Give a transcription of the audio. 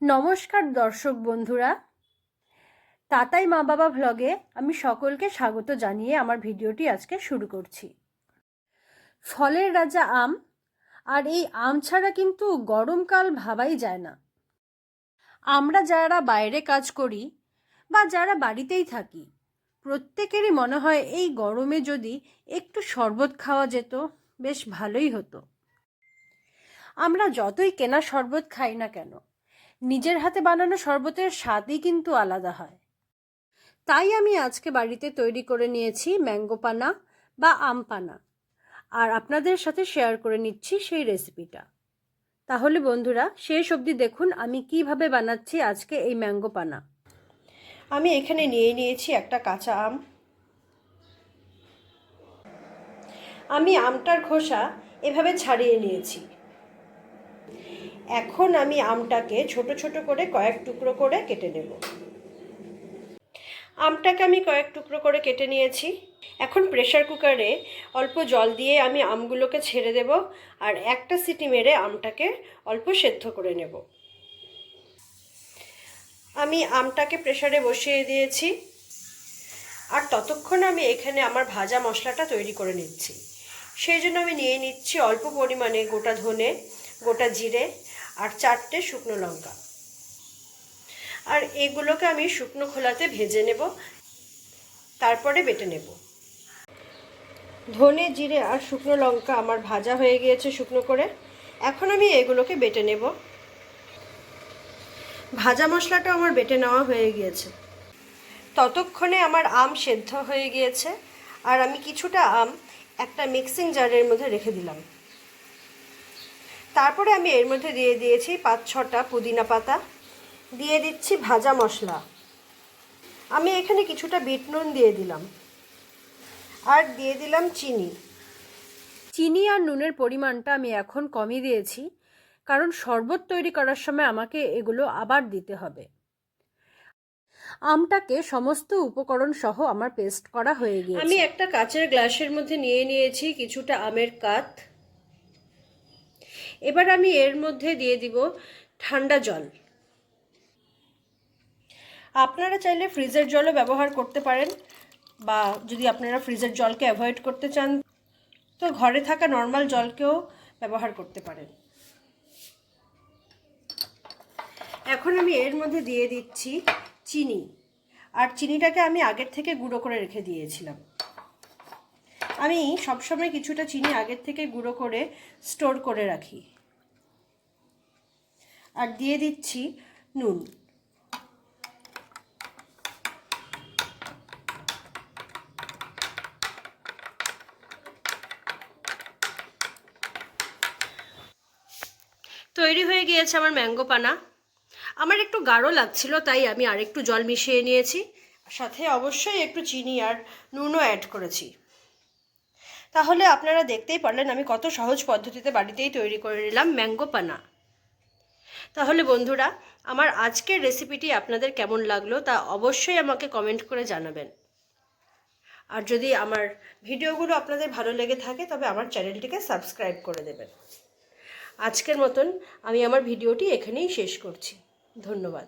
নমস্কার দর্শক বন্ধুরা, তাতাই মা বাবা ভ্লগে আমি সকলকে স্বাগত জানিয়ে আমার ভিডিওটি আজকে শুরু করছি। ফলের রাজা আম, আর এই আম ছাড়া কিন্তু গরমকাল ভাবাই যায় না। আমরা যারা বাইরে কাজ করি বা যারা বাড়িতেই থাকি, প্রত্যেকেরই মনে হয় এই গরমে যদি একটু শরবত খাওয়া যেত বেশ ভালোই হতো। আমরা যতই কেনা শরবত খাই না কেন, নিজের হাতে বানানো শরবতের স্বাদই কিন্তু আলাদা হয়। তাই আমি আজকে বাড়িতে তৈরি করে নিয়েছি ম্যাঙ্গো পানা বা আম পানা, আর আপনাদের সাথে শেয়ার করে নিচ্ছি সেই রেসিপিটা। তাহলে বন্ধুরা শেষ অবধি দেখুন আমি কিভাবে বানাচ্ছি আজকে এই ম্যাঙ্গো পানা। আমি এখানে নিয়ে নিয়েছি একটা কাঁচা আম। আমি আমটার খোসা এভাবে ছাড়িয়ে নিয়েছি। এখন আমি আমটাকে ছোট ছোট করে কয়েক টুকরো করে কেটে নেব। আমটাকে আমি কয়েক টুকরো করে কেটে নিয়েছি। এখন প্রেসার কুকারে অল্প জল দিয়ে আমি আমগুলোকে ছেড়ে দেব, আর একটা সিটি মেরে আমটাকে অল্প সেদ্ধ করে নেব। আমি আমটাকে প্রেসারে বসিয়ে দিয়েছি, আর ততক্ষণ আমি এখানে আমার ভাজা মশলাটা তৈরি করে নিচ্ছি। সেই জন্য আমি নিয়ে নিচ্ছি অল্প পরিমাণে গোটা ধনে, গোটা জিরে আর 4টে শুকনো লঙ্কা, আর এগুলোকে আমি শুকনো খোলাতে ভেজে নেব, তারপরে বেটে নেব। ধনে, জিরে আর শুকনো লঙ্কা আমার ভাজা হয়ে গিয়েছে শুকনো করে। এখন আমি এগুলোকে বেটে নেব। ভাজা মশলাটা আমার বেটে নেওয়া হয়ে গিয়েছে। ততক্ষণে আমার আম সেদ্ধ হয়ে গিয়েছে, আর আমি কিছুটা আম একটা মিক্সিং জারের মধ্যে রেখে দিলাম। তারপরে আমি এর মধ্যে দিয়ে দিয়েছি 5-6টা পুদিনা পাতা, দিয়ে দিচ্ছি ভাজা মশলা। আমি এখানে কিছুটা বিট নুন দিয়ে দিলাম, আর দিয়ে দিলাম চিনি। চিনি আর নুনের পরিমাণটা আমি এখন কমিয়ে দিয়েছি, কারণ শরবত তৈরি করার সময় আমাকে এগুলো আবার দিতে হবে। আমটাকে সমস্ত উপকরণ সহ আমার পেস্ট করা হয়ে গিয়েছে। আমি একটা কাচের গ্লাসের মধ্যে নিয়ে নিয়েছি কিছুটা আমের কাত। এবার আমি এর মধ্যে দিয়ে দিব ঠান্ডা জল। আপনারা চাইলে ফ্রিজের জলও ব্যবহার করতে পারেন, বা যদি আপনারা ফ্রিজের জলকে অ্যাভয়েড করতে চান তো ঘরে থাকা নর্মাল জলকেও ব্যবহার করতে পারেন। এখন আমি এর মধ্যে দিয়ে দিচ্ছি চিনি, আর চিনিটাকে আমি আগের থেকে গুঁড়ো করে রেখে দিয়েছিলাম। আমি সবসময় কিছুটা চিনি আগের থেকে গুঁড়ো করে স্টোর করে রাখি। আর দিয়ে দিচ্ছি নুন। তৈরি হয়ে গিয়েছে আমার ম্যাঙ্গো পানা। আমার একটু গাঢ় লাগছিল, তাই আমি আরেকটু জল মিশিয়ে নিয়েছি, সাথে অবশ্যই একটু চিনি আর নুনও অ্যাড করেছি। তাহলে আপনারা দেখতেই পারলেন আমি কত সহজ পদ্ধতিতে বাড়িতেই তৈরি করে নিলাম ম্যাঙ্গো পানা। তাহলে বন্ধুরা, আমার আজকের রেসিপিটি আপনাদের কেমন লাগলো তা অবশ্যই আমাকে কমেন্ট করে জানাবেন। আর যদি আমার ভিডিওগুলো আপনাদের ভালো লেগে থাকে তবে আমার চ্যানেলটিকে সাবস্ক্রাইব করে দেবেন। আজকের মতন আমি আমার ভিডিওটি এখানেই শেষ করছি। ধন্যবাদ।